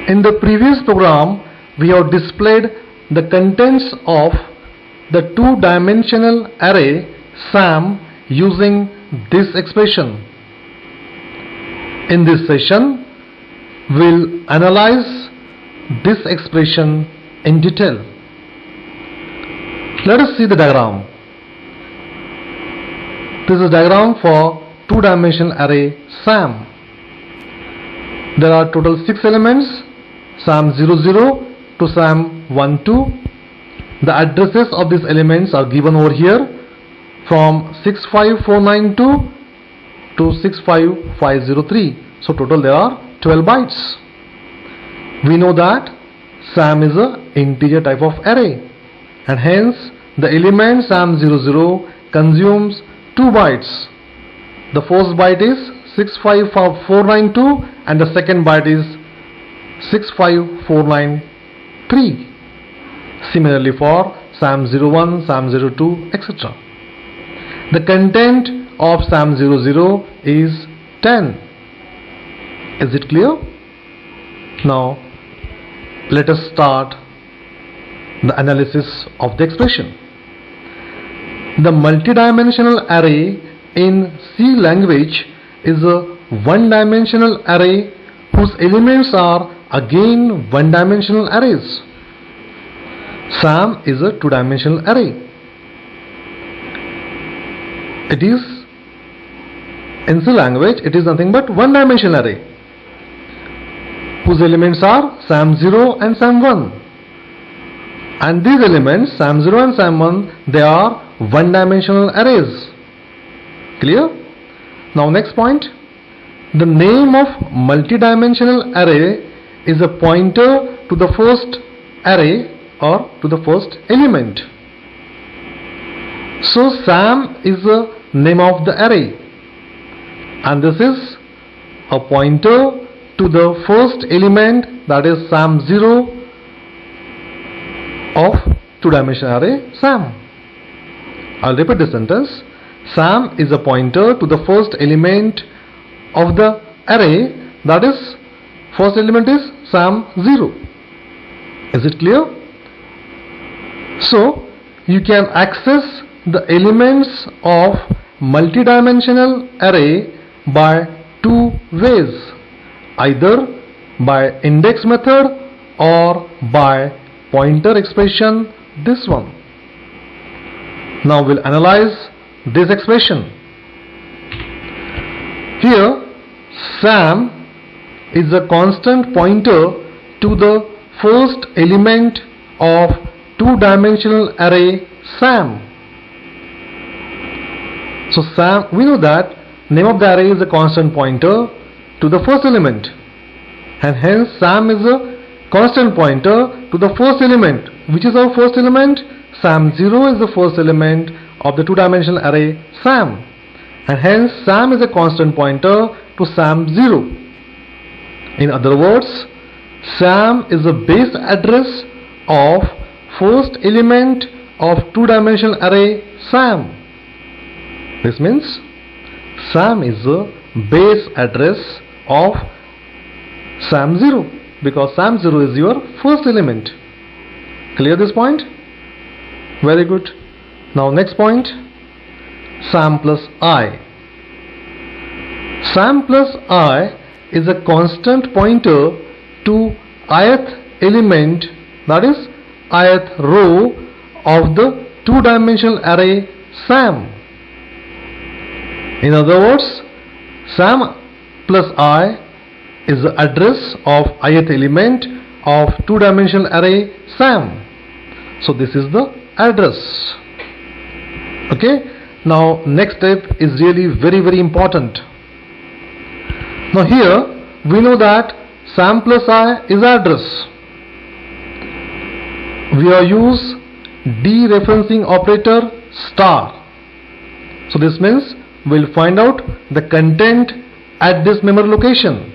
In the previous program, we have displayed the contents of the two-dimensional array SAM using this expression. In this session, we'll analyze this expression in detail. Let us see the diagram. This is a diagram for two-dimensional array SAM. There are total 6 elements, SAM 00 to SAM 12. The addresses of these elements are given over here from 65492 to 65503. So total there are 12 bytes. We know that SAM is an integer type of array, and hence the element SAM 00 consumes 2 bytes. The first byte is 65492 and the second byte is 65493. Similarly for SAM 01, SAM 02, etc. The content of SAM 00 is 10. Is it clear? Now let us start the analysis of the expression. The multidimensional array in C language is a one-dimensional array whose elements are again one-dimensional arrays. SAM is a two-dimensional array. It is, in C language, it is nothing but one-dimensional array whose elements are SAM 0 and SAM 1. And these elements, SAM 0 and SAM 1, they are one-dimensional arrays. Clear? Now next point. The name of multidimensional array is a pointer to the first array or to the first element. So SAM is the name of the array, and this is a pointer to the first element, that is SAM 0 of two-dimensional array SAM. I'll repeat this sentence. SAM is a pointer to the first element of the array, that is first element is SAM 0. Is it clear? So you can access the elements of multidimensional array by two ways, either by index method or by pointer expression, this one. Now we'll analyze this expression. Here SAM is a constant pointer to the first element of two-dimensional array SAM. So SAM, we know that name of the array is a constant pointer to the first element, and hence SAM is a constant pointer to the first element. Which is our first element? SAM 0 is the first element of the two-dimensional array SAM, and hence SAM is a constant pointer to SAM 0. In other words, SAM is the base address of first element of two-dimensional array SAM. This means SAM is the base address of SAM 0, because SAM 0 is your first element. Clear this point? Very good. Now next point, SAM plus I. SAM plus I is a constant pointer to ith element, that is ith row of the two-dimensional array SAM. In other words, SAM plus I is the address of ith element of two-dimensional array SAM. So this is the address. Okay. Now next step is really very important. Now here we know that SAM plus I is address. We have used dereferencing operator star. So this means we'll find out the content at this memory location.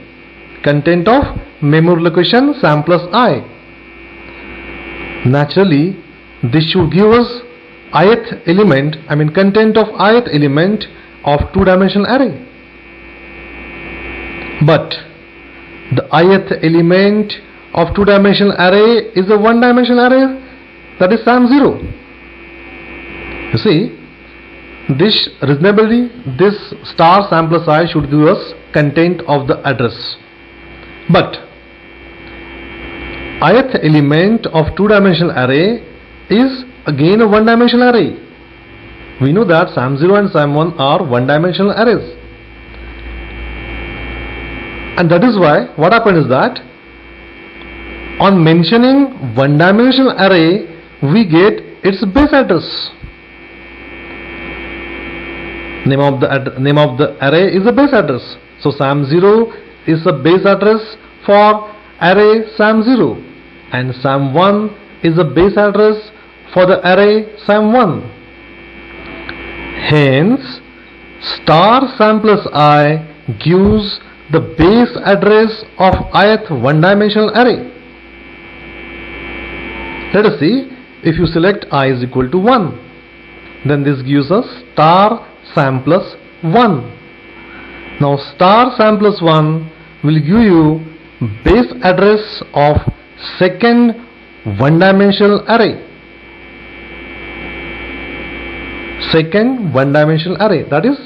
Content of memory location SAM plus I. Naturally, this should give us ith element, content of ith element of two-dimensional array. But the ith element of two-dimensional array is a one-dimensional array, that is SAM0. You see, this reasonably, this star SAM plus I should give us content of the address. But ith element of two-dimensional array is again a one-dimensional array. We know that SAM0 and SAM1 are one-dimensional arrays. And that is why what happened is that on mentioning one-dimensional array, we get its base address. Name of the array is the base address. So SAM0 is the base address for array SAM0, and SAM1 is the base address for the array SAM1. Hence, star SAM plus I gives the base address of ith one-dimensional array. Let us see, if you select I is equal to 1, then this gives us star SAM plus 1. Now star SAM plus 1 will give you base address of second one-dimensional array. Second one-dimensional array, that is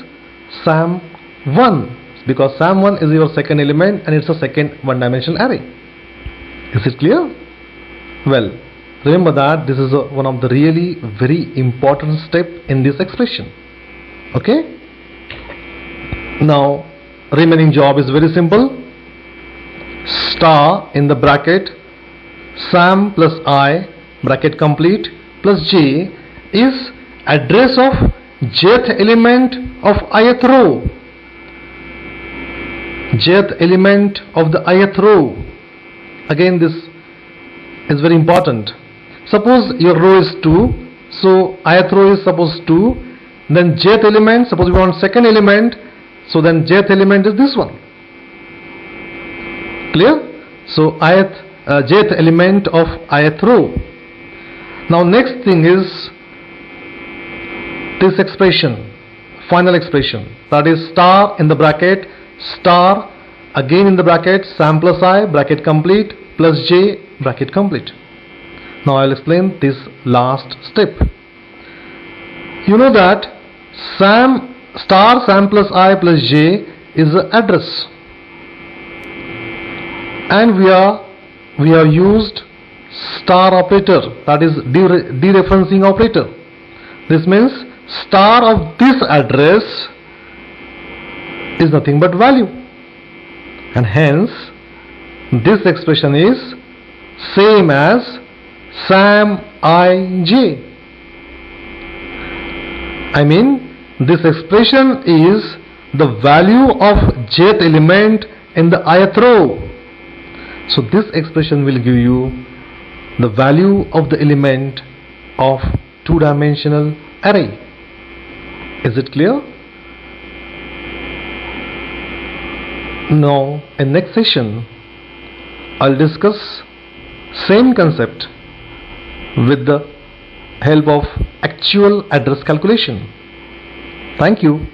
SAM1, because SAM1 is your second element and it's a second one-dimensional array. Is it clear? Well, remember that this is one of the really very important step in this expression. Okay? Now remaining job is very simple. Star in the bracket SAM plus I bracket complete plus j is address of jth element of ith row. Jth element of the ith row. Again, this is very important. Suppose your row is 2, so ith row is suppose 2, then jth element, suppose we want second element, so then jth element is this one. Clear? So jth element of ith row. Now next thing is this expression, final expression, that is star in the bracket, star again in the bracket, SAM plus I bracket complete plus j bracket complete. Now I will explain this last step. You know that star SAM plus I plus j is the address, and we have used star operator, that is dereferencing operator. This means star of this address is nothing but value, and hence this expression is same as SAM ij. I mean, this expression is the value of jth element in the ith row. So this expression will give you the value of the element of two-dimensional array. Is it clear? Now in next session I'll discuss same concept with the help of actual address calculation. Thank you.